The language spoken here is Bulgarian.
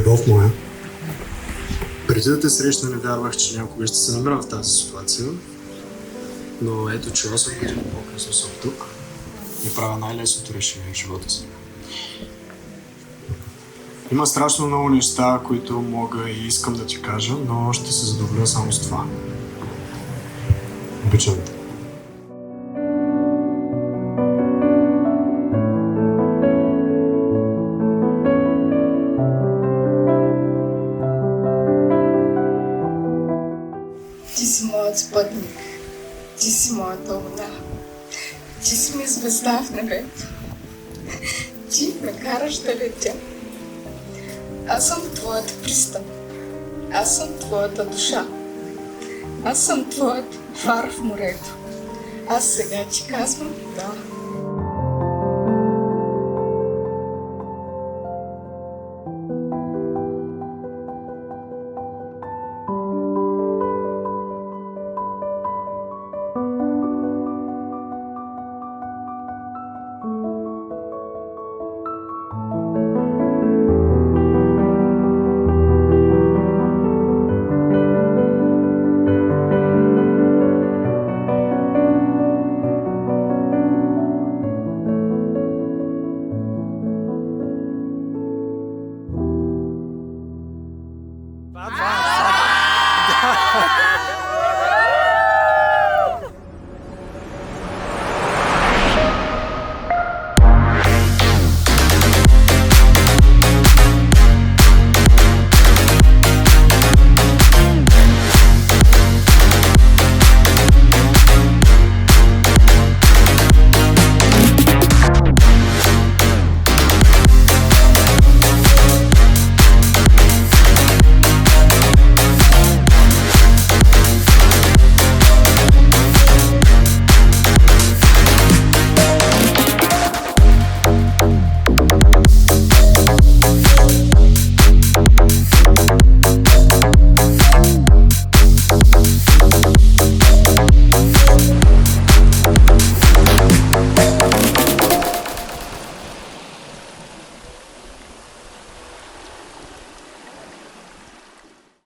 любов моя. Преди да те срещна, не вярвах, че някога ще се намеря в тази ситуация. Но ето, че 8 години по-късно съм тук и правя най-лесното решение в живота си. Има страшно много неща, които мога и искам да ти кажа, но ще се задоволя само с това. Обичам те. Ти си моят спътник, ти си моята луна, ти си ми звезда в небето, ти ме караш да летя. Аз съм твоята пристан, аз съм твоята душа, аз съм твоят фар в морето. Аз сега ти казвам да.